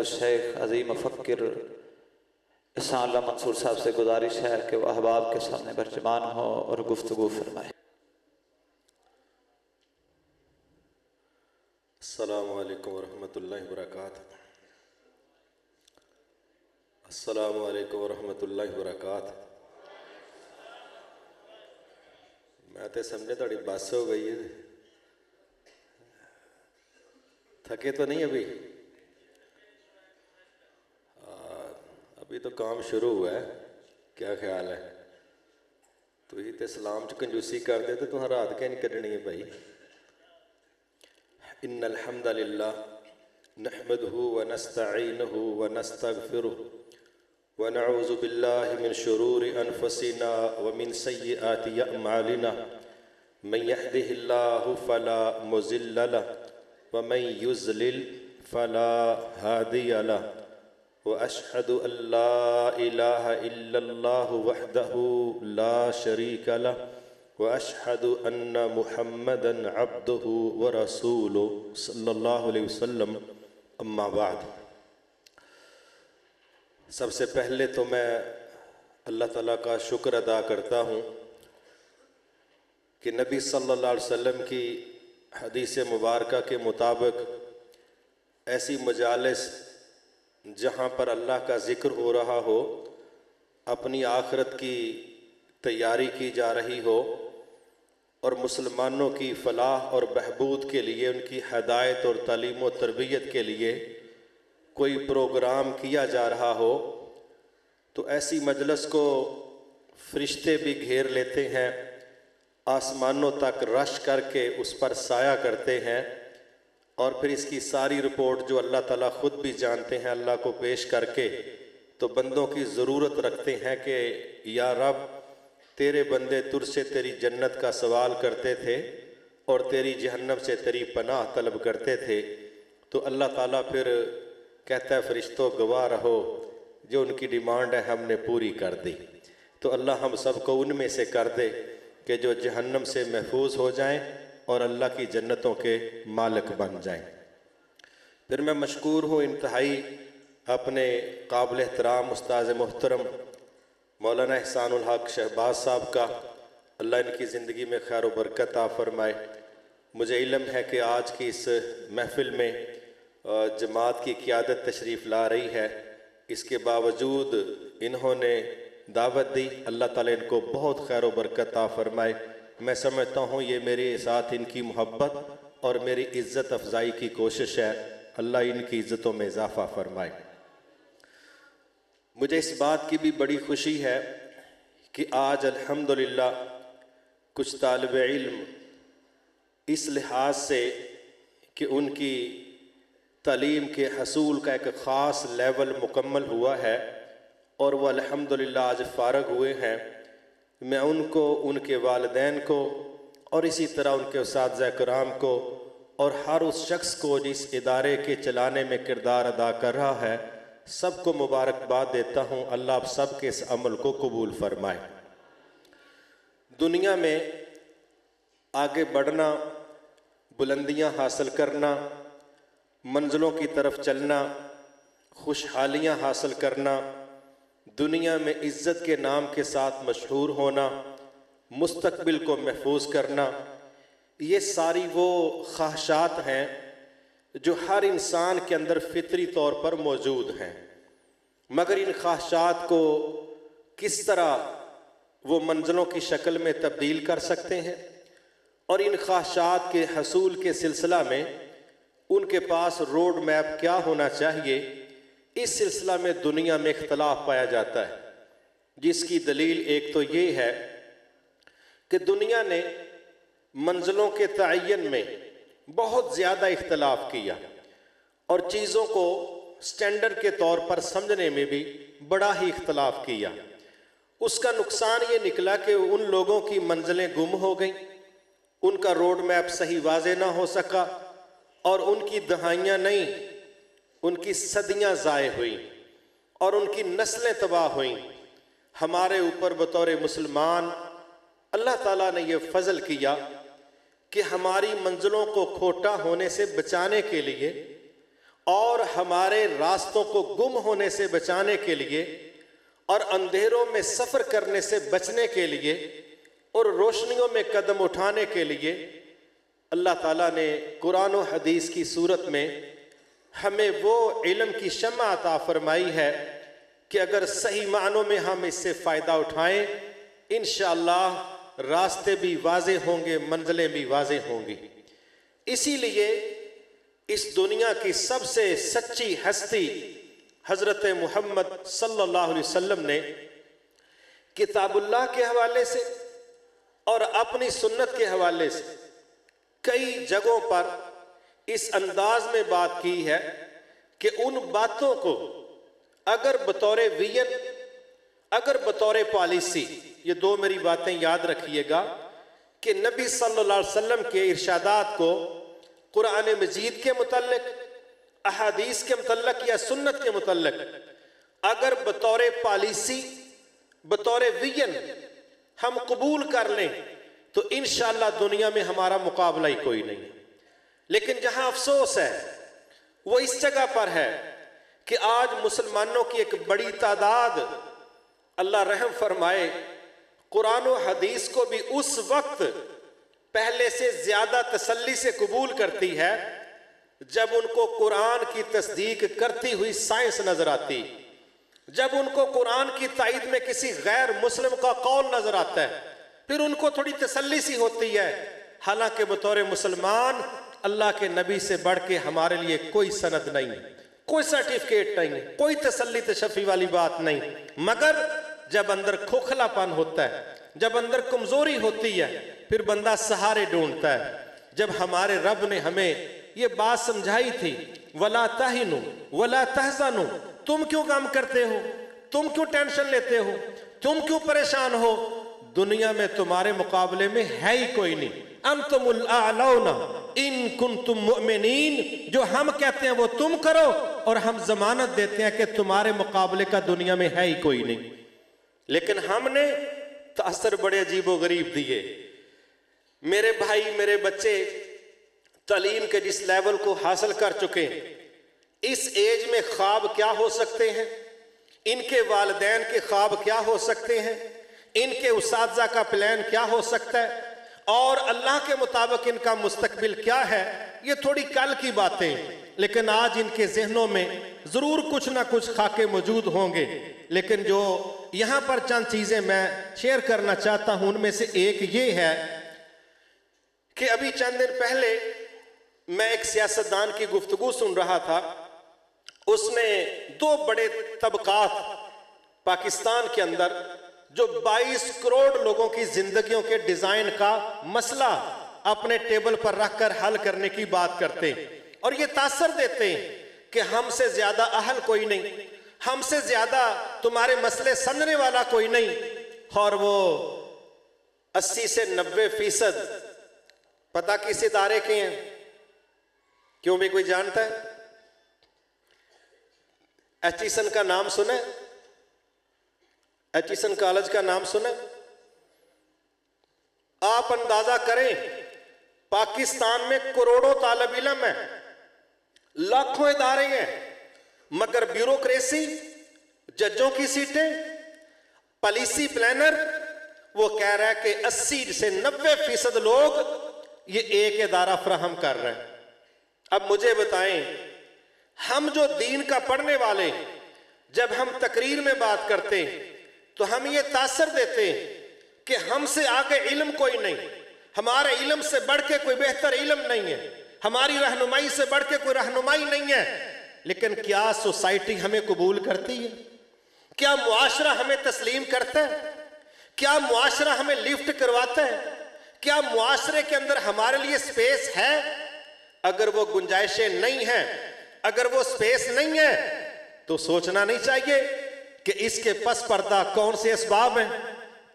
फ़ज़ीलत शेख अज़ीम फ़क्र इहसान मंसूर साहब से गुजारिश है कि वह अहबाब के सामने बर्जमान हो और गुफ्तगू फरमाए। अस्सलामु अलैकुम वरहमतुल्लाहि वबरकातुहू। अस्सलामु अलैकुम वरहमतुल्लाहि वबरकातुहू। मैं तो समझे थोड़ी बस हो गई है, थके तो नहीं अभी? अभी तो काम शुरू हुआ है, क्या ख्याल है? तो ही तो सलाम च कंजूसी कर दे तो तुहां रात क्या नहीं करनी है भाई। इन्नल हम्दलिल्लाह नहमदुहु व नस्तईनुहु व नस्तगफिरुहु व नऊज़ु बिल्लाहि मिन शुरूरि अनफुसिना व मिन सय्यिआति अअमालिना मन यहदिहिल्लाहु फला मुज़िल्ल लहु व मन युज़लिल फला हादिय लहु व अशहदु अल्ला इलाहा इल्लल्लाहु वहदहु ला शरीका लहु व अशहदु अन्ना मुहम्मदन अब्दुहु व रसूलुहु सल्लल्लाहु अलैहि वसल्लम। अम्मा बाद। सबसे पहले तो मैं अल्लाह ताला का शुक्र अदा करता हूँ कि नबी सल्लल्लाहु अलैहि वसल्लम की हदीस मुबारका के मुताबिक ऐसी मजालिस जहाँ पर अल्लाह का ज़िक्र हो रहा हो, अपनी आखिरत की तैयारी की जा रही हो और मुसलमानों की फलाह और बहबूद के लिए, उनकी हदायत और तालीम व तरबियत के लिए कोई प्रोग्राम किया जा रहा हो, तो ऐसी मजलिस को फरिश्ते भी घेर लेते हैं, आसमानों तक रश करके उस पर साया करते हैं और फिर इसकी सारी रिपोर्ट जो अल्लाह ताला ख़ुद भी जानते हैं अल्लाह को पेश करके तो बंदों की ज़रूरत रखते हैं कि या रब, तेरे बंदे तुझसे तेरी जन्नत का सवाल करते थे और तेरी जहन्नम से तेरी पनाह तलब करते थे। तो अल्लाह ताला फिर कहता है फरिश्तों गवाह रहो, जो उनकी डिमांड है हमने पूरी कर दी। तो अल्लाह हम सबको उनमें से कर दे कि जो जहन्नम से महफूज हो जाएं और अल्लाह की जन्नतों के मालिक बन जाएं। फिर मैं मशकूर हूँ इंतहाई अपने काबिल एहतराम उस्ताद मोहतरम मौलाना एहसानुल हक शहबाज साहब का, अल्लाह इनकी ज़िंदगी में खैर व बरकत अता फरमाए। मुझे इल्म है कि आज की इस महफ़िल में जमात की क़ियादत तशरीफ़ ला रही है, इसके बावजूद इन्होंने दावत दी। अल्लाह ताला इनको बहुत खैर व बरकत अता फरमाए। मैं समझता हूँ ये मेरे साथ इनकी मोहब्बत और मेरी इज़्ज़त अफजाई की कोशिश है। अल्लाह इनकी इज़्ज़तों में इजाफ़ा फरमाए। मुझे इस बात की भी बड़ी खुशी है कि आज अल्हम्दुलिल्लाह कुछ तालिब इल्म इस लिहाज से कि उनकी तालीम के हसूल का एक ख़ास लेवल मुकम्मल हुआ है और वह अल्हम्दुलिल्लाह आज फ़ारग हुए हैं, मैं उनको, उनके वालिदैन को और इसी तरह उनके उस्ताद कराम को और हर उस शख्स को जिस इदारे के चलाने में किरदार अदा कर रहा है, सबको मुबारकबाद देता हूँ। अल्लाह आप सब के इस अमल को कबूल फरमाए। दुनिया में आगे बढ़ना, बुलंदियाँ हासिल करना, मंजिलों की तरफ चलना, खुशहालियाँ हासिल करना, दुनिया में इज़्ज़त के नाम के साथ मशहूर होना, मुस्तकबिल को महफूज करना, ये सारी वो ख्वाहिशात हैं जो हर इंसान के अंदर फितरी तौर पर मौजूद हैं। मगर इन ख्वाहिशात को किस तरह वो मंजिलों की शक्ल में तब्दील कर सकते हैं और इन ख्वाहिशात के हसूल के सिलसिला में उनके पास रोड मैप क्या होना चाहिए, इस सिलसिला में दुनिया में इख्तलाफ पाया जाता है। जिसकी दलील एक तो ये है कि दुनिया ने मंजिलों के तयन में बहुत ज़्यादा इख्तलाफ किया और चीज़ों को स्टैंडर्ड के तौर पर समझने में भी बड़ा ही इख्तलाफ किया। उसका नुकसान ये निकला कि उन लोगों की मंजिलें गुम हो गईं, उनका रोड मैप सही वाज़े ना हो सका और उनकी दहाइयाँ नहीं, उनकी सदियाँ ज़ाय हुई और उनकी नस्लें तबाह हुई। हमारे ऊपर बतौर मुसलमान अल्लाह ताला ने यह फ़ज़ल किया कि हमारी मंजिलों को खोटा होने से बचाने के लिए और हमारे रास्तों को गुम होने से बचाने के लिए और अंधेरों में सफ़र करने से बचने के लिए और रोशनियों में कदम उठाने के लिए अल्लाह ताला ने कुरान और हदीस की सूरत में हमें वो इल्म की शम्मा अता फरमाई है कि अगर सही मानों में हम इससे फ़ायदा उठाएं, इंशाअल्लाह रास्ते भी वाज़े होंगे, मंजिलें भी वाज़े होंगी। इसीलिए इस दुनिया की सबसे सच्ची हस्ती हज़रत मुहम्मद सल्लल्लाहु अलैहि वसल्लम ने किताबुल्लाह के हवाले से और अपनी सुन्नत के हवाले से कई जगहों पर इस अंदाज में बात की है कि उन बातों को अगर बतौर विजन, अगर बतौर पॉलिसी, ये दो मेरी बातें याद रखिएगा कि नबी सल्लल्लाहु अलैहि वसल्लम के इरशादात को कुरान मजीद के मुतल्लिक, अहादीस के मुतल्लिक या सुन्नत के मुतल्लिक अगर बतौर पॉलिसी, बतौर विजन हम कबूल कर लें तो इंशाअल्लाह दुनिया में हमारा मुकाबला ही कोई नहीं। लेकिन जहां अफसोस है वो इस जगह पर है कि आज मुसलमानों की एक बड़ी तादाद, अल्लाह रहम फरमाए, कुरान और हदीस को भी उस वक्त पहले से ज्यादा तसल्ली से कबूल करती है जब उनको कुरान की तस्दीक करती हुई साइंस नजर आती, जब उनको कुरान की ताईद में किसी गैर मुस्लिम का कौल नजर आता है, फिर उनको थोड़ी तसल्ली सी होती है। हालांकि बतौर मुसलमान अल्लाह के नबी से बढ़ के हमारे लिए कोई सनद नहीं, कोई सर्टिफिकेट नहीं, कोई तसल्ली तशफ़ी वाली बात नहीं। मगर जब अंदर खोखलापन होता है, जब अंदर कमजोरी होती है, फिर बंदा सहारे ढूंढता है। जब हमारे रब ने हमें ये बात समझाई थी, वला ताहिनु वला तहज़नु, तुम क्यों काम करते हो, तुम क्यों टेंशन लेते हो, तुम क्यों परेशान हो, दुनिया में तुम्हारे मुकाबले में है ही कोई नहीं। अंतुमुल आलौना इन कुंतुम मुमिनीन, जो हम कहते हैं वो तुम करो और हम जमानत देते हैं कि तुम्हारे मुकाबले का दुनिया में है ही कोई नहीं। लेकिन हमने तासर बड़े अजीबो गरीब दिए। मेरे भाई, मेरे बच्चे तालीम के जिस लेवल को हासिल कर चुके हैं, इस एज में ख्वाब क्या हो सकते हैं, इनके वालिदैन के ख्वाब क्या हो सकते हैं, इनके उस्ताज़ा का प्लान क्या हो सकता है और अल्लाह के मुताबिक इनका मुस्तकबिल क्या है, ये थोड़ी कल की बातें। लेकिन आज इनके जहनों में जरूर कुछ ना कुछ खाके मौजूद होंगे। लेकिन जो यहाँ पर चंद चीजें मैं शेयर करना चाहता हूं, उनमें से एक ये है कि अभी चंद दिन पहले मैं एक सियासतदान की गुफ्तगू सुन रहा था। उसने दो बड़े तबकात पाकिस्तान के अंदर जो 22 करोड़ लोगों की जिंदगियों के डिजाइन का मसला अपने टेबल पर रखकर हल करने की बात करते हैं और ये तासर देते हैं कि हमसे ज्यादा अहल कोई नहीं, हमसे ज्यादा तुम्हारे मसले समझने वाला कोई नहीं। और वो 80 से 90% पता किस इदारे के हैं? क्यों भी कोई जानता है? एचिसन का नाम सुने? एचिसन कॉलेज का नाम सुने? आप अंदाजा करें, पाकिस्तान में करोड़ों तालिब इल्म है, लाखों इदारे हैं, मगर ब्यूरोक्रेसी, जजों की सीटें, पॉलिसी प्लानर, वो कह रहा है कि 80 से 90% लोग ये एक इदारा फराहम कर रहे हैं। अब मुझे बताएं, हम जो दीन का पढ़ने वाले, जब हम तकरीर में बात करते हैं तो हम ये तासर देते हैं कि हमसे आगे इल्म कोई नहीं, हमारे इल्म से बढ़ के कोई बेहतर इल्म नहीं है, हमारी रहनुमाई से बढ़ के कोई रहनुमाई नहीं है। लेकिन क्या सोसाइटी हमें कबूल करती है? क्या मुआशरा हमें तस्लीम करता है? क्या मुआशरा हमें लिफ्ट करवाता है? क्या मुआशरे के अंदर हमारे लिए स्पेस है? अगर वो गुंजाइशें नहीं है, अगर वो स्पेस नहीं है, तो सोचना नहीं चाहिए कि इसके पस पर्दा कौन से असबाब हैं,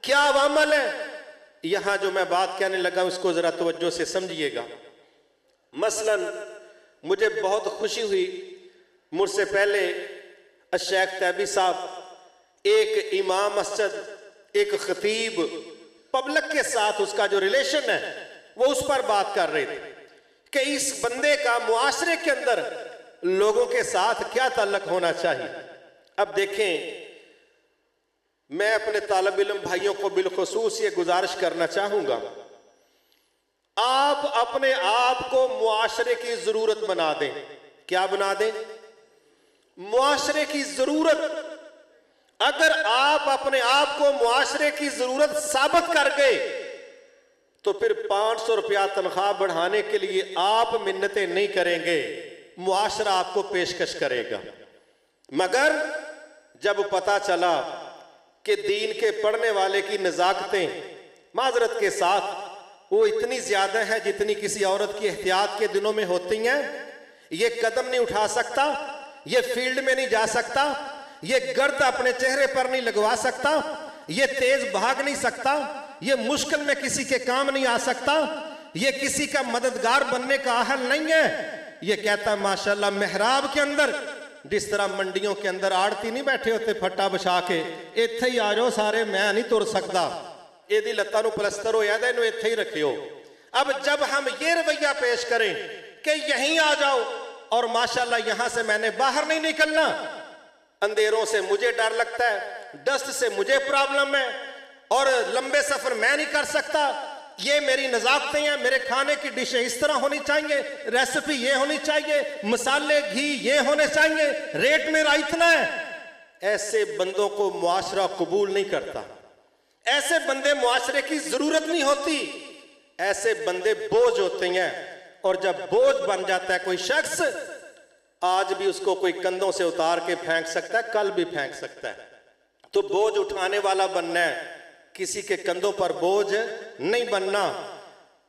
क्या अवामल है। यहां जो मैं बात कहने लगा उसको जरा तवज्जो से समझिएगा। मसलन मुझे बहुत खुशी हुई, मुझसे पहले शेख तैयबी साहब एक इमाम मस्जिद, एक खतीब, पब्लिक के साथ उसका जो रिलेशन है वो उस पर बात कर रहे थे कि इस बंदे का मुआशरे के अंदर लोगों के साथ क्या ताल्लुक होना चाहिए। अब देखें, मैं अपने तालिब इल्म भाइयों को बिलखुसूस ये गुजारिश करना चाहूंगा, आप अपने आप को मुआशरे की जरूरत बना दें। क्या बना दें? मुआशरे की जरूरत। अगर आप अपने आप को मुआशरे की जरूरत साबित कर गए तो फिर 500 रुपया तनख्वाह बढ़ाने के लिए आप मिन्नतें नहीं करेंगे, मुआशरा आपको पेशकश करेगा। मगर जब पता चला कि दीन के पढ़ने वाले की नजाकतें माजरत के साथ वो इतनी ज्यादा है जितनी किसी औरत की एहतियात के दिनों में होती हैं, ये कदम नहीं उठा सकता, ये फील्ड में नहीं जा सकता, ये गर्द अपने चेहरे पर नहीं लगवा सकता, ये तेज भाग नहीं सकता, ये मुश्किल में किसी के काम नहीं आ सकता, ये किसी का मददगार बनने का अहल नहीं है। ये कहता माशाल्लाह मेहराब के अंदर जिस तरह मंडियों के अंदर आड़ती नहीं बैठे होते फट्टा बिछा के, इत्थे ही आ जाओ सारे, मैं नहीं तुर सकता, एदी लत्तां नूं प्लस्तर होया ते इहनूं इत्थे ही रखियो। अब जब हम ये रवैया पेश करें कि यहीं आ जाओ और माशाल्लाह यहां से मैंने बाहर नहीं निकलना, अंधेरों से मुझे डर लगता है, डस्ट से मुझे प्रॉब्लम है और लंबे सफर मैं नहीं कर सकता, ये मेरी नजाकतें हैं, मेरे खाने की डिशें इस तरह होनी चाहिए, रेसिपी ये होनी चाहिए, मसाले घी ये होने चाहिए, रेट मेरा इतना है, ऐसे बंदों को मुआशरा कबूल नहीं करता। ऐसे बंदे मुआशरे की जरूरत नहीं होती, ऐसे बंदे बोझ होते हैं। और जब बोझ बन जाता है कोई शख्स, आज भी उसको कोई कंधों से उतार के फेंक सकता है, कल भी फेंक सकता है। तो बोझ उठाने वाला बनना है, किसी के कंधों पर बोझ नहीं बनना।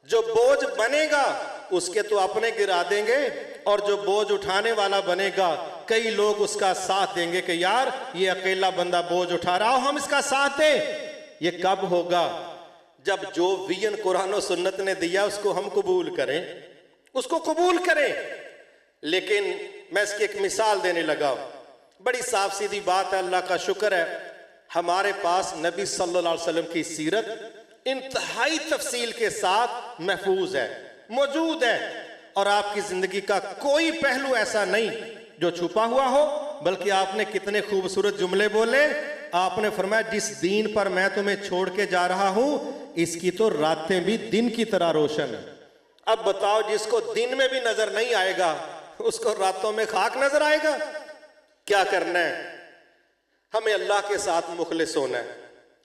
जो बोझ बनेगा उसके तो अपने गिरा देंगे, और जो बोझ उठाने वाला बनेगा कई लोग उसका साथ देंगे कि यार ये अकेला बंदा बोझ उठा रहा हो, हम इसका साथ दें। ये कब होगा? जब जो विजन कुरान और सुन्नत ने दिया उसको हम कबूल करें, उसको कबूल करें। लेकिन मैं इसकी एक मिसाल देने लगा, बड़ी साफ सीधी बात है, अल्लाह का शुक्र है हमारे पास नबी सल्लल्लाहु अलैहि वसल्लम की सीरत इंतहाई तफसील के साथ महफूज है, मौजूद है, और आपकी जिंदगी का कोई पहलू ऐसा नहीं जो छुपा हुआ हो। बल्कि आपने कितने खूबसूरत जुमले बोले, आपने फरमाया जिस दीन पर मैं तुम्हें छोड़ के जा रहा हूं इसकी तो रातें भी दिन की तरह रोशन है। अब बताओ, जिसको दिन में भी नजर नहीं आएगा उसको रातों में खाक नजर आएगा? क्या करना है? हमें अल्लाह के साथ मुखलिस होना है,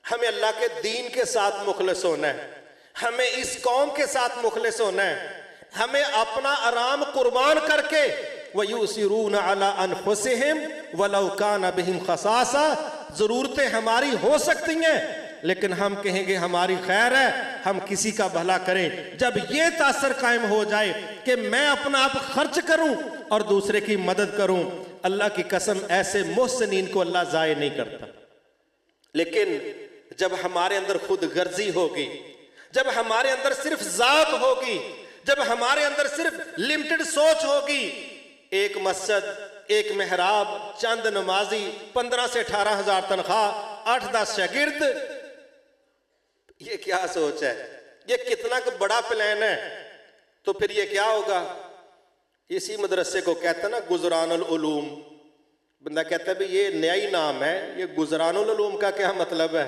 हमें अल्लाह के दीन के साथ मुखलिस होना है, हमें इस कौम के साथ मुखलिस होना है, हमें अपना आराम कुर्बान करके वयुसिरून अला अनफुसिहिम वलौ कान बिहिम खसासा, जरूरतें हमारी हो सकती हैं लेकिन हम कहेंगे हमारी खैर है, हम किसी का भला करें। जब ये तासर कायम हो जाए कि मैं अपना आप खर्च करूं और दूसरे की मदद करूं, अल्लाह की कसम ऐसे मुहसिनीन को अल्लाह जाये नहीं करता। लेकिन जब हमारे अंदर खुद गर्जी होगी, जब हमारे अंदर सिर्फ जात होगी, जब हमारे अंदर सिर्फ लिमिटेड सोच होगी, एक मस्जिद, एक मेहराब, चंद नमाजी, 15 से 18 हजार तनख्वाह, 8-10 शागिर्द, ये क्या सोच है? ये कितना बड़ा प्लान है? तो फिर ये क्या होगा? इसी मदरसे को कहते हैं ना गुजरानुल उलूम। बंदा कहता है भी ये नया ही नाम है, ये गुजरानुल उलूम का क्या मतलब है?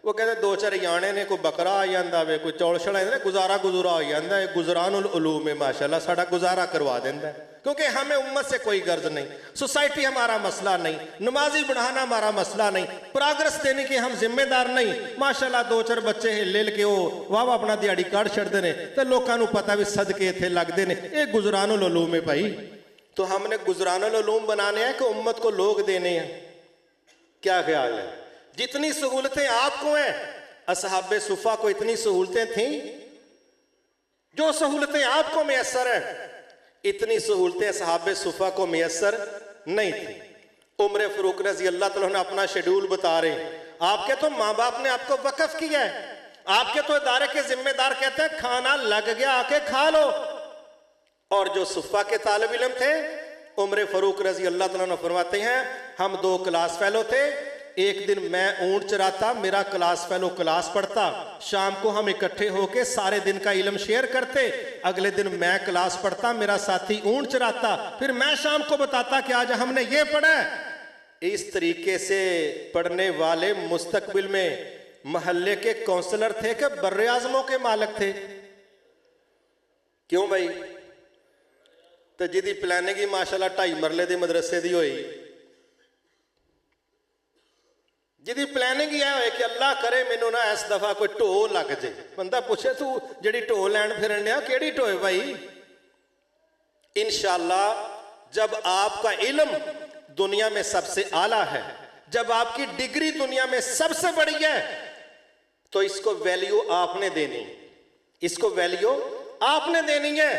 वो कहते 2-4 याने ने, कोई बकरा आ जाता वे, कोई चौल छड़ा गुजारा गुजरा हो जाता है, गुजरानुल उलूम है, माशाल्लाह साडा गुजारा करवा देता है। क्योंकि हमें उम्मत से कोई गर्ज नहीं, सोसाइटी हमारा मसला नहीं, नमाजी बढ़ाना हमारा मसला नहीं, प्रोग्रेस देने के हम जिम्मेदार नहीं। माशाल्लाह 2-4 बच्चे ले के वो वाह अपना दिहाड़ी काट छड़ते ने तो लोगों को पता भी सदके इत्थे लगते ने, ये गुजरानुल उलूम है भाई। तो हमने गुजरानुल उलूम बनाने हैं कि उम्मत को लोग देने हैं? क्या ख्याल है? जितनी सहूलतें आपको हैं, असहाबे सुफा को इतनी सहूलतें थी? जो सहूलतें आपको मैसर हैं इतनी सहूलतें सहाबे सुफा को मैसर नहीं थी। उम्र फरूक रजी अल्लाह तआला ने अपना शेड्यूल बता रहे, आपके तो माँ बाप ने आपको वक्फ किया है, आपके तो इदारे के जिम्मेदार कहते हैं खाना लग गया आके खा लो। और जो सुफा के तालिब इल्म थे, उम्र फरूक रजी अल्लाह तआला ने फरमाते हैं हम 2 क्लास फेलो थे, एक दिन मैं ऊंट चराता, मेरा क्लास फेलो क्लास पढ़ता, शाम को हम इकट्ठे होके सारे दिन का इल्म शेयर करते। अगले दिन मैं क्लास पढ़ता, मेरा साथी ऊंट चराता, फिर मैं शाम को बताता कि आज हमने ये पढ़ा। इस तरीके से पढ़ने वाले मुस्तकबिल में महल्ले के काउंसलर थे कि बर्रे आजमों के मालिक थे? क्यों भाई? तो जिदी प्लानिंग ही माशाल्लाह 2.5 मरले दी मदरसे दी होई, जिदी प्लानिंग ही है कि अल्लाह करे मैनू ना इस दफा कोई ढो लग जाए। बंदा पूछे तू जिहड़ी ढो लैन फिरन दिया केड़ी ढो है भाई? इंशाअल्लाह जब आपका इल्म दुनिया में सबसे आला है, जब आपकी डिग्री दुनिया में सबसे बड़ी है, तो इसको वैल्यू आपने देनी, इसको वैल्यू आपने देनी है।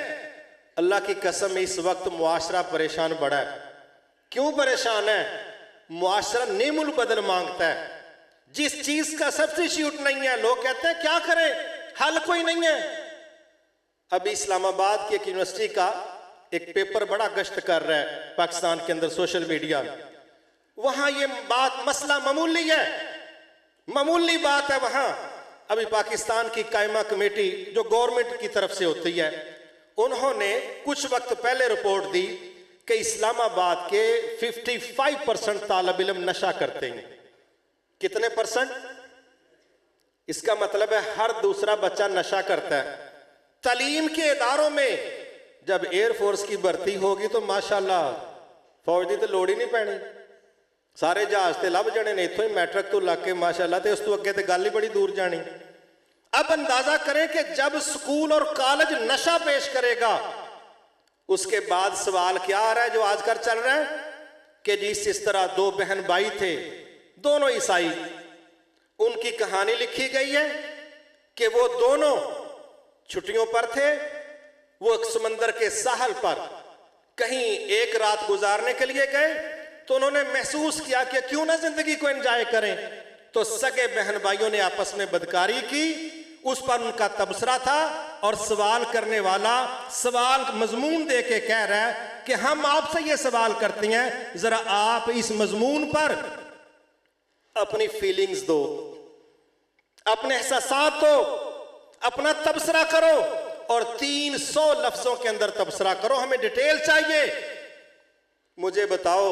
अल्लाह की कसम इस वक्त मुआशरा परेशान बड़ा है। क्यों परेशान है? मुआशरा नेमुल बदल मांगता है। जिस चीज का सब्स्टिट्यूट नहीं है, लोग कहते हैं क्या करें, हल कोई नहीं है। अभी इस्लामाबाद की एक यूनिवर्सिटी का एक पेपर बड़ा गश्त कर रहा है पाकिस्तान के अंदर सोशल मीडिया में। वहां ये बात मसला मामूली है, मामूली बात है। वहां अभी पाकिस्तान की कायमा कमेटी जो गवर्नमेंट की तरफ से होती है, उन्होंने कुछ वक्त पहले रिपोर्ट दी कि इस्लामाबाद के 55% तालिब इल्म नशा करते हैं। कितने परसेंट? इसका मतलब है हर दूसरा बच्चा नशा करता है। तालीम के इदारों में जब एयरफोर्स की भर्ती होगी तो माशाल्लाह फौज की तो लोड़ ही नहीं पैनी, सारे जहाज से लभ जाने ने इतों ही मैट्रिक तो लग के माशाल्लाह, तो उस तो अगे तो गल ही बड़ी दूर जानी। अब अंदाजा करें कि जब स्कूल और कॉलेज नशा पेश करेगा, उसके बाद सवाल क्या आ रहा है जो आजकल चल रहा है कि जिस तरह 2 बहन भाई थे, दोनों ईसाई, उनकी कहानी लिखी गई है कि वो दोनों छुट्टियों पर थे, वो समंदर के साहल पर कहीं एक रात गुजारने के लिए गए, तो उन्होंने महसूस किया कि क्यों ना जिंदगी को एंजॉय करें। तो सगे बहन भाइयों ने आपस में बदकारी की, उस पर उनका तबसरा था, और सवाल करने वाला सवाल मजमून दे के कह रहा है कि हम आपसे ये सवाल करते हैं, जरा आप इस मजमून पर अपनी फीलिंग्स दो, अपने एहसासात दो, अपना तबसरा करो, और 300 लफ्जों के अंदर तबसरा करो, हमें डिटेल चाहिए। मुझे बताओ,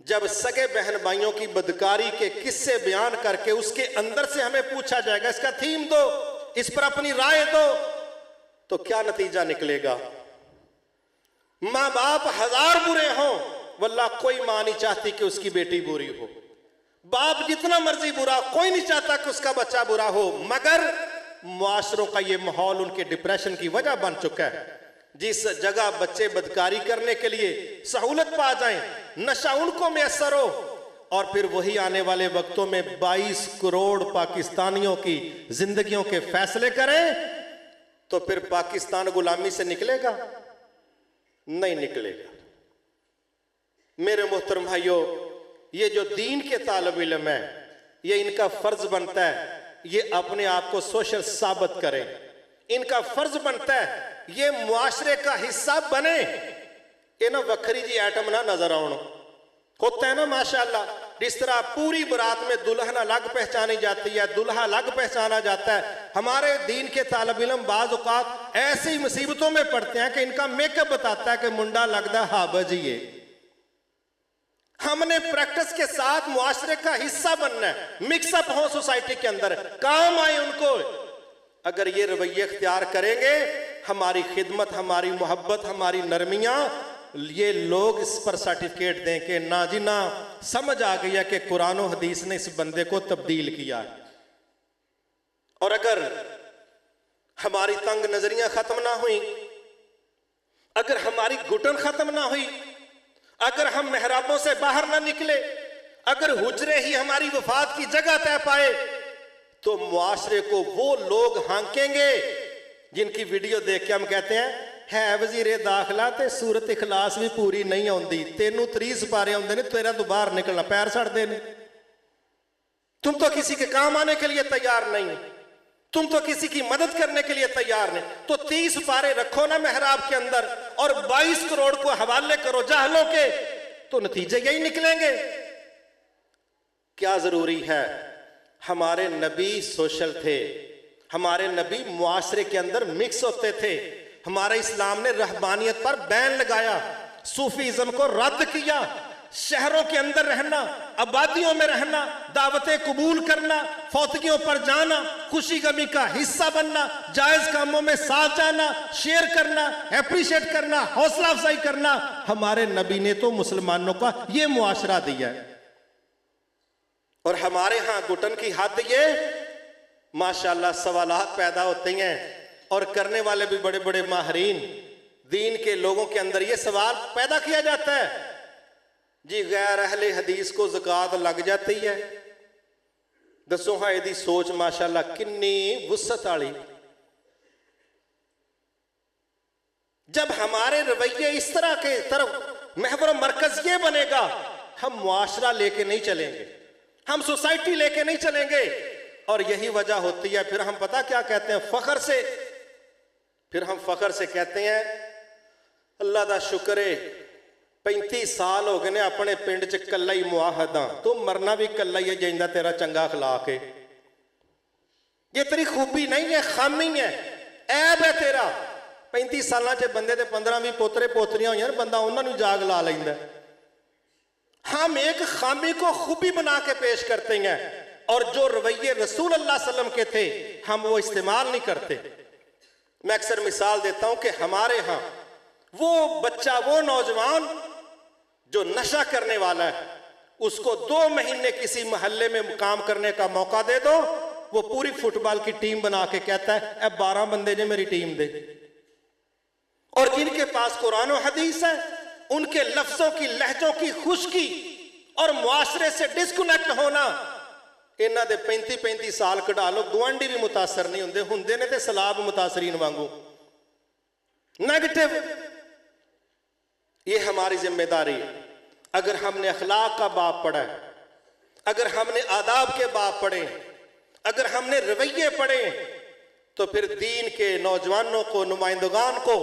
जब सगे बहन भाइयों की बदकारी के किस्से बयान करके उसके अंदर से हमें पूछा जाएगा इसका थीम दो, इस पर अपनी राय दो, तो क्या नतीजा निकलेगा? मां बाप 1000 बुरे हों, वल्लाह कोई मां नहीं चाहती कि उसकी बेटी बुरी हो। बाप जितना मर्जी बुरा, कोई नहीं चाहता कि उसका बच्चा बुरा हो, मगर मुआशरों का ये माहौल उनके डिप्रेशन की वजह बन चुका है। जिस जगह बच्चे बदकारी करने के लिए सहूलत पा जाएं, नशा उनको मैसर हो, और फिर वही आने वाले वक्तों में 22 करोड़ पाकिस्तानियों की जिंदगियों के फैसले करें, तो फिर पाकिस्तान गुलामी से निकलेगा? नहीं निकलेगा। मेरे मोहतरम भाइयों, ये जो दीन के तालिब इल्म है, ये इनका फर्ज बनता है ये अपने आप को सोशल साबित करें। इनका फर्ज बनता है ये मुआशरे का हिस्सा बने। ये ना वखरी जी एटम ना नजर आउन, होता है ना माशाल्लाह, जिस तरह पूरी बारात में दुल्हन अलग पहचानी जाती है, दूल्हा अलग पहचाना जाता है। हमारे दीन के तालिब इल्म बाज़ औक़ात ऐसी मुसीबतों में पड़ते हैं कि इनका मेकअप बताता है कि मुंडा लगता है हाबज ही है। हमने प्रैक्टिस के साथ मुआशरे का हिस्सा बनना है, मिक्सअप हो सोसाइटी के अंदर, काम आए उनको। अगर ये रवैये इख्तियार करेंगे, हमारी खिदमत, हमारी मोहब्बत, हमारी नरमियां, ये लोग इस पर सर्टिफिकेट दें कि ना जी ना, समझ आ गया कि कुरान और हदीस ने इस बंदे को तब्दील किया है। और अगर हमारी तंग नजरियां खत्म ना हुई, अगर हमारी घुटन खत्म ना हुई, अगर हम मेहराबों से बाहर ना निकले, अगर हुजरे ही हमारी वफात की जगह तय पाए, तो मुआशरे को वो लोग हांकेंगे जिनकी वीडियो देख के हम कहते हैं है वजीरे दाखिला ते सूरत इखलास भी पूरी नहीं आती, तेनू 30 पारे आते ने, तेरा तो बाहर निकलना पैर सड़ते ने। तुम तो किसी के काम आने के लिए तैयार नहीं, तुम तो किसी की मदद करने के लिए तैयार नहीं। तो 30 पारे रखो ना मेहराब के अंदर और 22 करोड़ को हवाले करो जाहलों के, तो नतीजे यही निकलेंगे। क्या ज़रूरी है? हमारे नबी सोशल थे, हमारे नबी मुआशरे के अंदर मिक्स होते थे। हमारे इस्लाम ने रहबानियत पर बैन लगाया, सूफीज़म को रद्द किया। शहरों के अंदर रहना, आबादियों में रहना, दावतें कबूल करना, फौतगियों पर जाना, खुशी गमी का हिस्सा बनना, जायज कामों में साथ जाना, शेयर करना, एप्रिशिएट करना, हौसला अफजाई करना, हमारे नबी ने तो मुसलमानों का ये मुआशरा दिया है। और हमारे यहाँ घुटन की हद ये, माशाल्लाह सवालात पैदा होते हैं और करने वाले भी बड़े बड़े माहरीन दीन के लोगों के अंदर ये सवाल पैदा किया जाता है, जी गैर अहले हदीस को ज़कात लग जाती है। दसो हाँ यदी सोच माशाल्लाह किन्नी वुसत वाली। जब हमारे रवैये इस तरह के तरफ महवर मरकज ये बनेगा, हम मुआशरा लेके नहीं चलेंगे, हम सोसाइटी लेके नहीं चलेंगे। और यही वजह होती है, फिर हम पता क्या कहते हैं फखर से, फिर हम फखर से कहते हैं अल्लाह दा शुक्र है 35 साल हो गए ने अपने पिंड च कला ही मुआहदा, तू मरना भी कला ही है जिंदा तेरा चंगा अखलाक है। ये तेरी खूबी नहीं है, खामी है, ऐब है तेरा। 35 साल च बंदे दे 15-20 पोतरे पोतरियां हुई, बंदा उन्होंने जाग ला लेंदा। हम एक खामी को खूबी बना के पेश करते हैं और जो रवैये रसूल अल्लाह सल्लम के थे हम वो इस्तेमाल नहीं करते। मैं अक्सर मिसाल देता हूं कि हमारे यहाँ वो बच्चा, वो नौजवान जो नशा करने वाला है, उसको 2 महीने किसी मोहल्ले में काम करने का मौका दे दो, वो पूरी फुटबॉल की टीम बना के कहता है अब 12 बंदे ने मेरी टीम दे। और जिनके पास कुरान और हदीस है, उनके लफ्जों की, लहजों की खुशकी और मुआशरे से डिस्कनेक्ट होना, इन्हां दे 35-35 साल कढ़ा लो, गुआंढी भी मुतासर नहीं होंगे, होंगे ने ते सलाब मुतासरीन वांगू नेगेटिव। ये हमारी जिम्मेदारी है। अगर हमने अखलाक का बाब पढ़ा है, अगर हमने आदाब के बाब पढ़े, अगर हमने रवैये पढ़े, तो फिर दीन के नौजवानों को, नुमाइंदगान को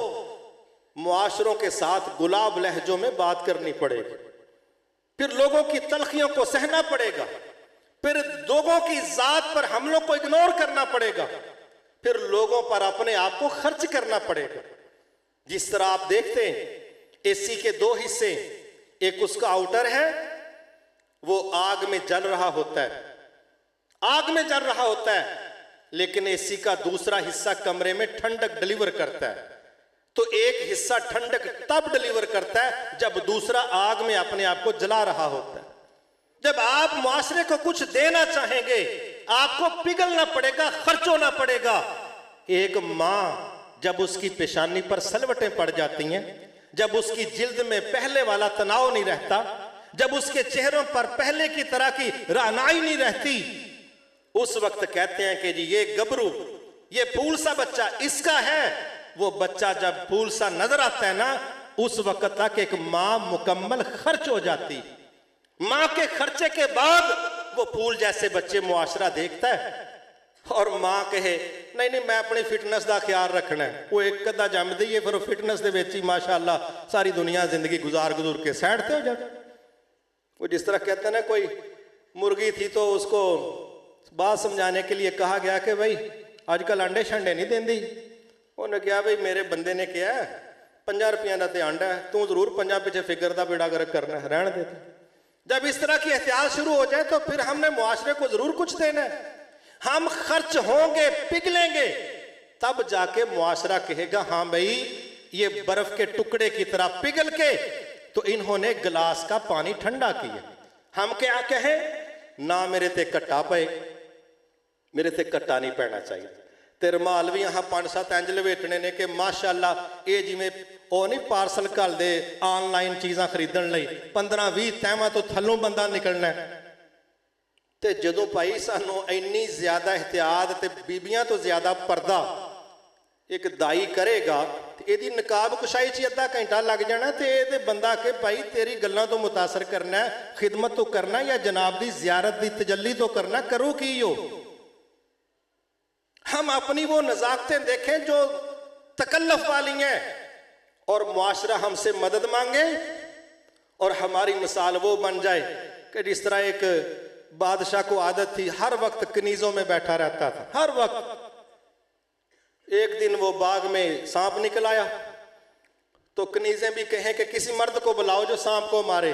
मुआशरों के साथ गुलाब लहजों में बात करनी पड़ेगी। फिर लोगों की तलखियों को सहना पड़ेगा, फिर लोगों की जात पर हमलों को इग्नोर करना पड़ेगा, फिर लोगों पर अपने आप को खर्च करना पड़ेगा। जिस तरह आप देखते हैं एसी के 2 हिस्से, एक उसका आउटर है, वो आग में जल रहा होता है, आग में जल रहा होता है, लेकिन एसी का दूसरा हिस्सा कमरे में ठंडक डिलीवर करता है। तो एक हिस्सा ठंडक तब डिलीवर करता है जब दूसरा आग में अपने आप को जला रहा होता है। जब आप मुआशरे को कुछ देना चाहेंगे, आपको पिघलना पड़ेगा, खर्च होना पड़ेगा। एक मां जब उसकी पेशानी पर सलवटें पड़ जाती हैं, जब उसकी जिल्द में पहले वाला तनाव नहीं रहता, जब उसके चेहरों पर पहले की तरह की रहनाई नहीं रहती, उस वक्त कहते हैं कि जी ये गबरू, ये फूल सा बच्चा इसका है। वो बच्चा जब फूल सा नजर आता है ना, उस वक्त तक एक मां मुकम्मल खर्च हो जाती। मां के खर्चे के बाद वो फूल जैसे बच्चे मुआशरा देखता है। और मां कहे नहीं नहीं मैं अपनी फिटनेस का ख्याल रखना है, वो एक अद्धा जम दी है, फिर फिटनेस के विच ही माशाअल्लाह सारी दुनिया जिंदगी गुजार के साइड पे हो जाए। वो जिस तरह कहते हैं ना, कोई मुर्गी थी तो उसको बात समझाने के लिए कहा गया कि भाई आजकल अंडे शंडे नहीं देंदी। उन्हें कहा भाई मेरे बंदे ने कहा 50 रुपया का तो अंडा है, तू जरूर 50 पीछे फिक्र का बेड़ा गर्क करना है, रहने दे। जब इस तरह की एहतियात शुरू हो जाए तो फिर हमने मुआशरे को जरूर कुछ देना है। हम खर्च होंगे, पिघलेंगे, तब जाके मुआशरा कहेगा हाँ भाई ये बर्फ के टुकड़े की तरह पिघल के तो इन्होंने गिलास का पानी ठंडा किया। हम क्या कहें, ना मेरे ते कट्टा पे, मेरे ते कट्टा नहीं पैना चाहिए। तेरे माल भी यहाँ 5-7 इंज लवेटने ने कि माशाअल्लाह ये जिमें ਉਹ नहीं पार्सल कर दे ऑनलाइन चीज़ां खरीदण लई 15-20 तैमां तो थल्लों बंदा निकलना है। ते जदों भाई सानू इन्नी ज्यादा एहतियात ते बीबियां तो ज्यादा पर्दा एक दाई करेगा ते इहदी नकाब कुशाई च अद्धा घंटा लग जाना ते इहदे बंदा के भाई तेरी गल्लां तो मुतासर करना है, खिदमत तो करना या जनाब दी जियारत दी तजल्ली तो करना, करो की हो। हम अपनी वो नजाकतें देखें जो तकल्लुफ वाली हैं और मुआशरा हमसे मदद मांगे और हमारी मिसाल वो बन जाए कि जिस तरह एक बादशाह को आदत थी हर वक्त कनीजों में बैठा रहता था, हर वक्त। एक दिन वो बाग में सांप निकल आया, तो कनीजें भी कहें कि किसी मर्द को बुलाओ जो सांप को मारे।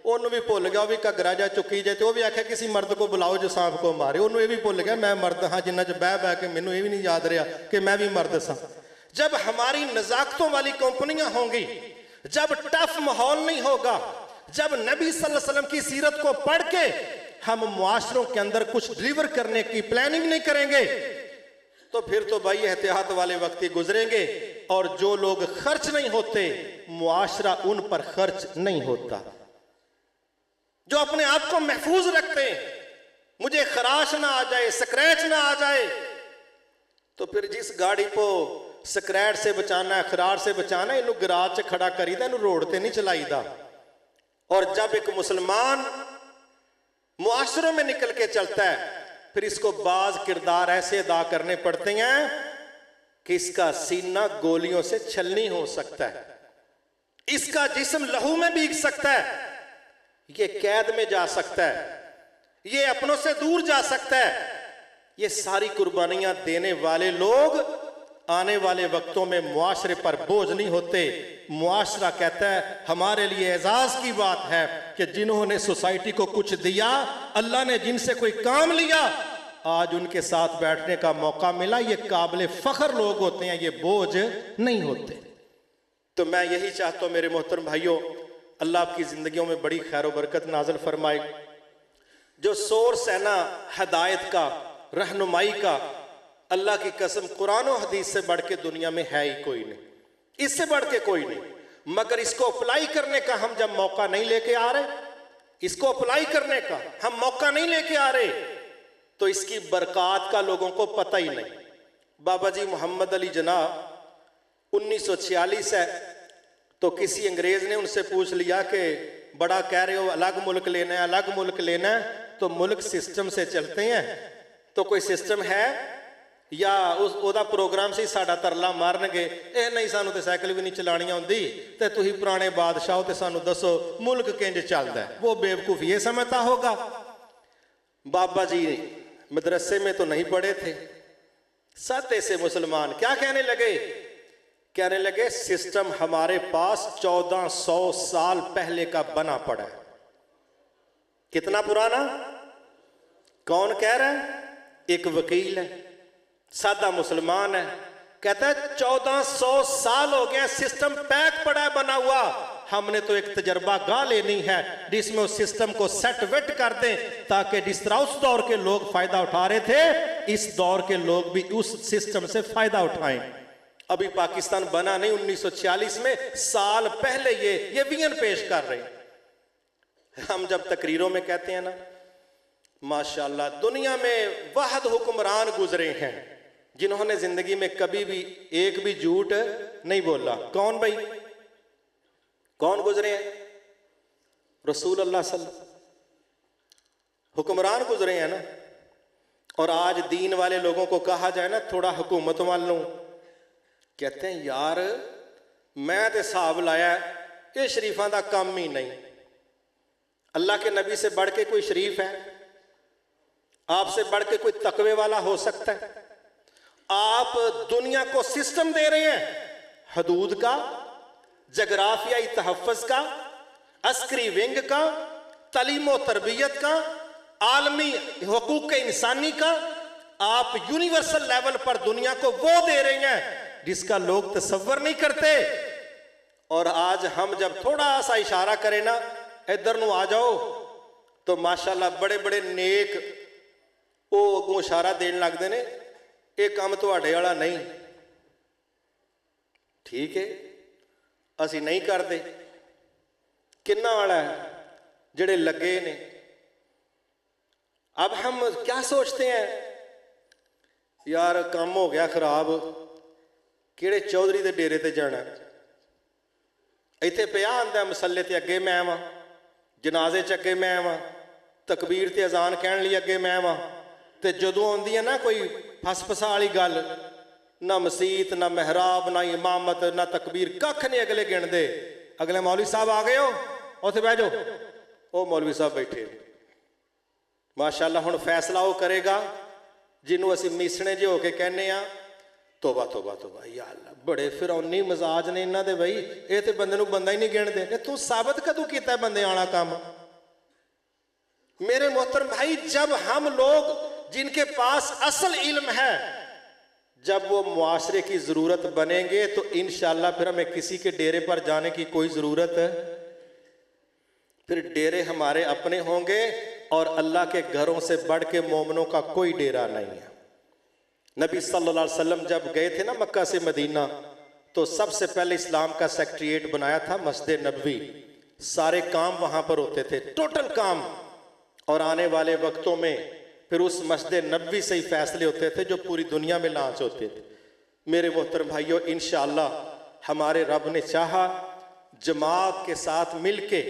उन्होंने भी भुल गया, वो भी घगरा जा चुकी जाए, तो वो भी आख्या किसी मर्द को बुलाओ जो सांप को मारे। उन्होंने भी भुल गया मैं मर्द हाँ, जिन्ना च बह बह के मैनू ये भी नहीं याद रहा कि मैं भी मर्द सा। जब हमारी नजाकतों वाली कंपनियां होंगी, जब टफ माहौल नहीं होगा, जब नबी सल्लल्लाहु अलैहि वसल्लम की सीरत को पढ़ के हम मुआशरों के अंदर कुछ डिलीवर करने की प्लानिंग नहीं करेंगे, तो फिर तो भाई एहतियात वाले वक्त ही गुजरेंगे। और जो लोग खर्च नहीं होते, मुआशरा उन पर खर्च नहीं होता। जो अपने आप को महफूज रखते हैं, मुझे खराश ना आ जाए, स्क्रैच ना आ जाए, तो फिर जिस गाड़ी को स्क्रैच से बचाना है, खराश से बचाना है, इनू गराज च खड़ा करीदा, इनू रोड ते नहीं चलाईदा। और जब एक मुसलमान मुआशरों में निकल के चलता है, फिर इसको बाज किरदार ऐसे अदा करने पड़ते हैं कि इसका सीना गोलियों से छलनी हो सकता है, इसका जिस्म लहू में भीग सकता है, ये कैद में जा सकता है, ये अपनों से दूर जा सकता है। ये सारी कुर्बानियां देने वाले लोग आने वाले वक्तों में मुआशरे पर बोझ नहीं होते। मुआशरा कहता है हमारे लिए एजाज की बात है कि जिन्होंने सोसाइटी को कुछ दिया, अल्लाह ने जिनसे कोई काम लिया, आज उनके साथ बैठने का मौका मिला, ये काबिल फख्र लोग होते हैं, ये बोझ नहीं होते। तो मैं यही चाहता हूं मेरे मोहतरम भाइयों, अल्लाह आपकी जिंदगियों में बड़ी खैर व बरकत नाज़िल फरमाए। जो सोर्स है ना हदायत का, रहनुमाई का, अल्लाह की कसम कुरान और हदीस से बढ़ के दुनिया में है ही कोई नहीं, इससे बढ़ के कोई नहीं। मगर इसको अप्लाई करने का हम जब मौका नहीं लेके आ रहे, इसको अप्लाई करने का हम मौका नहीं लेके आ रहे, तो इसकी बरकत का लोगों को पता ही नहीं। बाबा जी मोहम्मद अली जनाब 1946 है, तो किसी अंग्रेज ने उनसे पूछ लिया कि बड़ा कह रहे हो अलग मुल्क लेना है, अलग मुल्क लेना है, तो मुल्क सिस्टम से चलते हैं, तो कोई सिस्टम है या उस ओदा प्रोग्राम से साडा तरला मारनगे, ए नहीं सानू तो साइकिल भी नहीं चलानी आउंदी, ते तुही पुराने बादशाह ते सानू दसो मुल्क किंज चलदा है। वो बेवकूफ ये समझता होगा। बाबा जी मदरसे में तो नहीं पढ़े थे, सादे से मुसलमान क्या कहने लगे? कहने लगे सिस्टम हमारे पास 1400 साल पहले का बना पड़ा है। कितना पुराना? कौन कह रहा है? एक वकील है, सादा मुसलमान है, कहता है 1400 साल हो गया सिस्टम पैक पड़ा है बना हुआ, हमने तो एक तजर्बा गा लेनी है जिसमें उस सिस्टम को सेट वेट कर दें, ताकि जिस तरह उस दौर के लोग फायदा उठा रहे थे, इस दौर के लोग भी उस सिस्टम से फायदा उठाएं। अभी पाकिस्तान बना नहीं, 1946 में साल पहले ये विजन पेश कर रहे हैं। हम जब तकरीरों में कहते हैं ना माशाल्लाह, दुनिया में वाहद हुक्मरान गुजरे हैं जिन्होंने जिंदगी में कभी भी एक भी झूठ नहीं बोला। कौन भाई? कौन गुजरे हैं? रसूल अल्लाह सल्लल्लाहु हुक्मरान गुजरे हैं ना। और आज दीन वाले लोगों को कहा जाए ना थोड़ा हुकूमत मान लो, कहते हैं यार मैं तो हिसाब लाया ये शरीफा का काम ही नहीं। अल्लाह के नबी से बढ़ के कोई शरीफ है? आपसे बढ़ के कोई तकवे वाला हो सकता है? आप दुनिया को सिस्टम दे रहे हैं, हदूद का, जगराफियाई तहफ़्फ़ुज़ का, अस्करी विंग का, तालीम तरबियत का, आलमी हुकूक इंसानी का। आप यूनिवर्सल लेवल पर दुनिया को वो दे रहे हैं जिसका लोग तसव्वुर नहीं करते। और आज हम जब थोड़ा सा इशारा करें ना इधर नू आ जाओ, तो माशाल्लाह बड़े बड़े नेक वो अगों इशारा देने लगते हैं, ये काम तुहाडे वाला नहीं, ठीक है असी नहीं करते। किन्ना वाला है जेड़े लगे ने। अब हम क्या सोचते हैं, यार काम हो गया खराब, किहड़े चौधरी दे डेरे ते जाना, इत्थे पिया आंदा मसले ते अगे मैं आवां, जनाजे च अगे मैं आवां, तकबीर ते अजान कहण लई अगे मैं आवां, ते जदों आउंदी है ना कोई फसफसा वाली गल, ना मसीत ना महराब ना इमामत ना तकबीर कख नहीं अगले गिणदे। अगले मौलवी साहब आ गए हो, उत्थे बह जाओ, वो मौलवी साहब बैठे। माशाअल्लाह हुण फैसला वो करेगा जिन्हों असीं मीसणे जे होके कहने आ तोबा तोबा तोबा या अल्लाह बड़े फिरौनी मजाज ने इन्हां दे बई, ये तो बंदे नूं बंदा ही नहीं गिणदे। तू साबित कदों कीता बंदे वाला काम? मेरे मोहतरम भाई, जब हम लोग जिनके पास असल इल्म है, जब वो मुआशरे की जरूरत बनेंगे तो इंशाअल्लाह फिर हमें किसी के डेरे पर जाने की कोई जरूरत है। फिर डेरे हमारे अपने होंगे और अल्लाह के घरों से बढ़ के मोमिनों का कोई डेरा नहीं है। नबी सल्लल्लाहु अलैहि वसल्लम जब गए थे ना मक्का से मदीना, तो सबसे पहले इस्लाम का सेक्रेटेरिएट बनाया था मस्जिद नबवी। सारे काम वहां पर होते थे, टोटल काम। और आने वाले वक्तों में फिर उस मस्जिद नबवी से ही फैसले होते थे जो पूरी दुनिया में लॉन्च होते थे। मेरे मोहतरम भाइयों, इंशाअल्लाह हमारे रब ने चाहा, जमात के साथ मिलके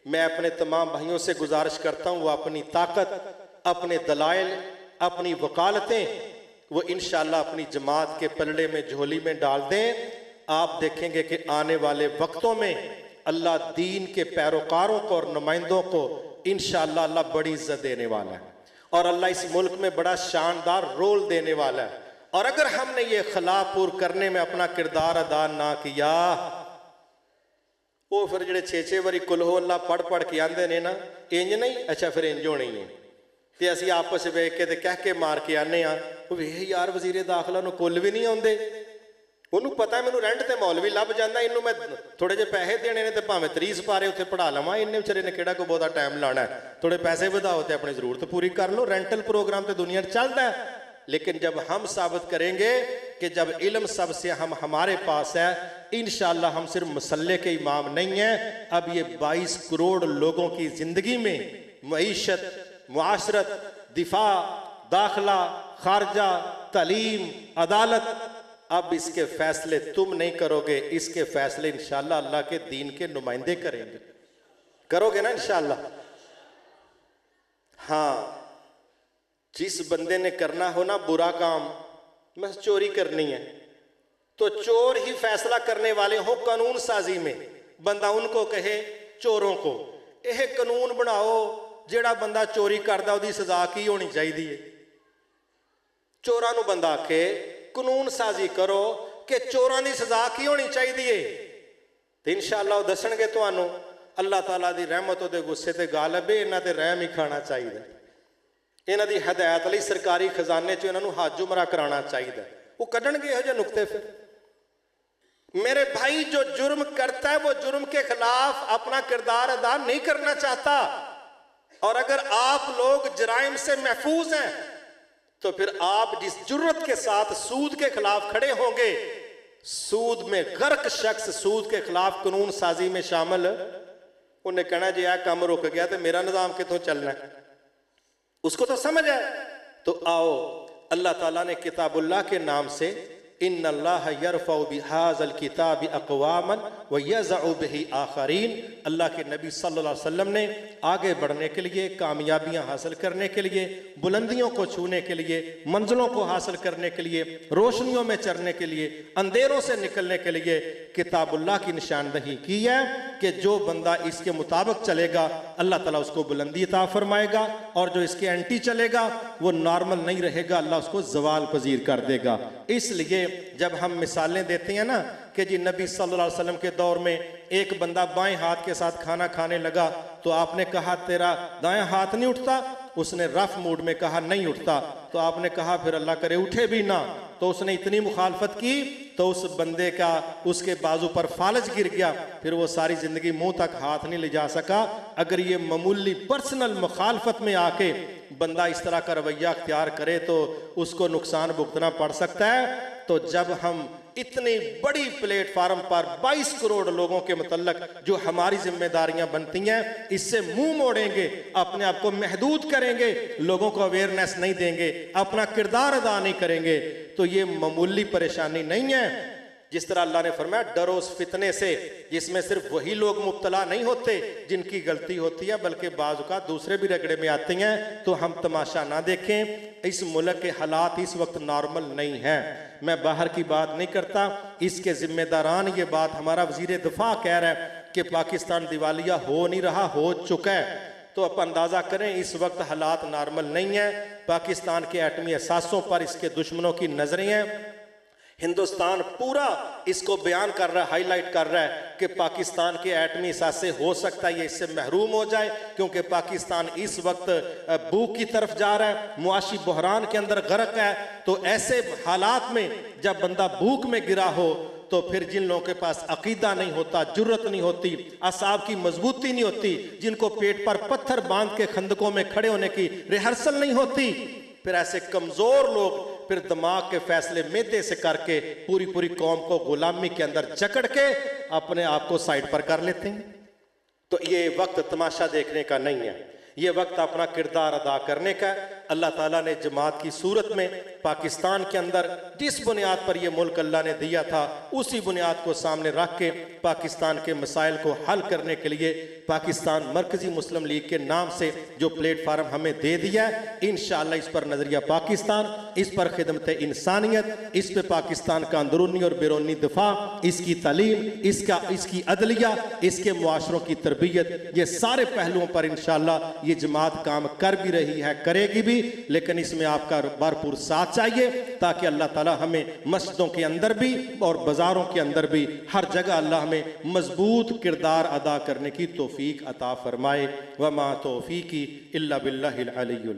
मैं अपने तमाम भाइयों से गुजारिश करता हूँ वो अपनी ताकत, अपने दलाइल, अपनी वकालतें वो इंशाअल्लाह अपनी जमात के पलड़े में, झोली में डाल दें। आप देखेंगे कि आने वाले वक्तों में अल्लाह दीन के पैरोकारों को और नुमाइंदों को इंशाअल्लाह अल्लाह बड़ी इज्जत देने वाला है और अल्लाह इस मुल्क में बड़ा शानदार रोल देने वाला है। और अगर हमने ये खला पूर करने में अपना किरदार अदा ना किया, वो फिर जेडे 6-6 बारी कुल हो अल्लाह पढ़ पढ़ के आंदे ने ना, इंज नहीं, अच्छा फिर इंज होनी है। तो असी आपस वेख के कह के मार के आने वे यार वजीरे दाखिला नूं कुल भी नहीं आउंदे, उन्होंने पता मैनू रेंट ते मौलवी लभ जाता, इनू मैं थोड़े जे पैसे देने ने तो भावें 30 सिपारे उत्थे पढ़ा लवां, इन्हें विचारे ने किहड़ा कोई बहुता टाइम लाना है। थोड़े पैसे वधाओ तो अपनी जरूरत पूरी कर लो। रेंटल प्रोग्राम तो दुनिया चलता है, लेकिन जब हम साबित करेंगे कि जब इल्म सबसे हमारे पास है, इंशाअल्लाह हम सिर्फ मसल्ले के इमाम नहीं हैं। अब ये 22 करोड़ लोगों की जिंदगी में मईशत, मुआशरत, दिफा, दाखिला, खारजा, तालीम, अदालत, अब इसके फैसले तुम नहीं करोगे, इसके फैसले इंशाअल्लाह अल्लाह के दीन के नुमाइंदे करेंगे। करोगे ना इंशाअल्लाह? हाँ, जिस बंदे ने करना हो ना बुरा काम, बस चोरी करनी है, तो चोर ही फैसला करने वाले हो कानून साजी में। बंदा उनको कहे चोरों को, यह कानून बनाओ जेड़ा बंदा चोरी करता उसकी सजा की होनी चाहिए। चोरां नूं बंदा आखे कानून साजी करो कि चोरां की सजा की होनी चाहिए, तो इंशाअल्लाह दसणगे तुहानूं अल्लाह ताला की रहमत उहदे गुस्से ते गालिब है। इन्हां ते रहम ही खाना चाहिए, इन्हां दी हदायत लई सरकारी खजाने चों इन्हां नूं हज उमरा कराना चाहिए। वो कढणगे इहो जिहे नुक्ते। फिर मेरे भाई, जो जुर्म करता है वो जुर्म के खिलाफ अपना किरदार अदा नहीं करना चाहता। और अगर आप लोग जराइम से महफूज हैं तो फिर आप जिस जुर्रत के साथ सूद के खिलाफ खड़े होंगे, सूद में गर्क शख्स सूद के खिलाफ कानून साजी में शामिल, उन्हें कहना जी यह काम रुक गया तो मेरा निजाम कितों चलना है, उसको तो समझ है। तो आओ, अल्लाह ताला ने किताबुल्लाह के नाम से इन्नल्लाह यरफ़उ बिहाज़ल किताबि अक़वामन व यज़अउ बिही आख़रीन, अल्लाह के नबी सल्लल्लाहु अलैहि वसल्लम ने आगे बढ़ने के लिए, कामयाबियां हासिल करने के लिए, बुलंदियों को छूने के लिए, मंजिलों को हासिल करने के लिए, रोशनियों में चरने के लिए, अंधेरों से निकलने के लिए किताबुल्लाह की निशानदही की है कि जो बंदा इसके मुताबिक चलेगा अल्लाह ताला उसको बुलंदी अता फरमाएगा, और जो इसके एंटी चलेगा वो नॉर्मल नहीं रहेगा, अल्लाह उसको जवाल पजीर कर देगा। इसलिए जब हम मिसालें देते हैं ना कि जी नबी सल्लल्लाहु अलैहि वसल्लम के दौर में एक बंदा बाएं हाथ के साथ खाना खाने लगा, तो आपने कहा तेरा दायां हाथ नहीं उठता, उसने रफ मूड में कहा नहीं उठता, तो आपने कहा फिर अल्लाह करे उठे भी ना, तो उसने इतनी मुखालफत की तो उस बंदे का उसके बाजू पर फालज गिर गया, फिर वो सारी जिंदगी मुंह तक हाथ नहीं ले जा सका। अगर ये मामूली पर्सनल मुखालफत में आके बंदा इस तरह का रवैया अख्तियार करे तो उसको नुकसान भुगतना पड़ सकता है। तो जब हम इतनी बड़ी प्लेटफार्म पर 22 करोड़ लोगों के मुतल्लक जो हमारी जिम्मेदारियां बनती हैं, इससे मुंह मोड़ेंगे, अपने आप को महदूद करेंगे, लोगों को अवेयरनेस नहीं देंगे, अपना किरदार अदा नहीं करेंगे, तो ये मामूली परेशानी नहीं है। जिस तरह अल्लाह ने फरमाया डरो उस फितने से जिसमें सिर्फ वही लोग मुब्तला नहीं होते जिनकी गलती होती है, बल्कि बाज़ औक़ात दूसरे भी रगड़े में आते हैं। तो हम तमाशा ना देखें, इस मुल्क के हालात इस वक्त नॉर्मल नहीं हैं। मैं बाहर की बात नहीं करता, इसके जिम्मेदारान ये बात हमारा वज़ीर दिफा कह रहा है कि पाकिस्तान दिवालिया हो नहीं रहा, हो चुका है। तो तो आप अंदाज़ा करें इस वक्त हालात नॉर्मल नहीं है। पाकिस्तान के एटमी असासों पर इसके दुश्मनों की नजरें हैं। हिंदुस्तान पूरा इसको बयान कर रहा है, हाईलाइट कर रहा है कि पाकिस्तान के एटमी असासे हो सकता है ये इससे महरूम हो जाए, क्योंकि पाकिस्तान इस वक्त भूख की तरफ जा रहा है, मुआशी बहरान के अंदर गर्क है। तो ऐसे हालात में जब बंदा भूख में गिरा हो तो फिर जिन लोगों के पास अकीदा नहीं होता, जुर्रत नहीं होती, असाब की मजबूती नहीं होती, जिनको पेट पर पत्थर बांध के खंदकों में खड़े होने की रिहर्सल नहीं होती, फिर ऐसे कमजोर लोग फिर दिमाग के फैसले मैदे से करके पूरी पूरी कौम को गुलामी के अंदर जकड़ के अपने आप को साइड पर कर लेते हैं। तो ये वक्त तमाशा देखने का नहीं है, ये वक्त अपना किरदार अदा करने का। अल्लाह ताला ने जमात की सूरत में पाकिस्तान के अंदर जिस बुनियाद पर यह मुल्क अल्लाह ने दिया था उसी बुनियाद को सामने रख के पाकिस्तान के मसाइल को हल करने के लिए पाकिस्तान मरकजी मुस्लिम लीग के नाम से जो प्लेटफार्म हमें दे दिया है, इंशाअल्लाह इस पर नजरिया पाकिस्तान, इस पर खिदमत इंसानियत, इस पे पाकिस्तान का अंदरूनी और बैरूनी दिफा, इसकी तालीम, इसकी अदलिया, इसके मुआशरों की तरबियत, ये सारे पहलुओं पर इंशाअल्लाह ये जमात काम कर भी रही है, करेगी भी। लेकिन इसमें आपका भरपूर साथ चाहिए ताकि अल्लाह ताला हमें मस्जिदों के अंदर भी और बाजारों के अंदर भी हर जगह अल्लाह हमें मजबूत किरदार अदा करने की तौफीक अता फरमाए। वमा तौफीकी इल्ला बिल्लाहिल अलियुल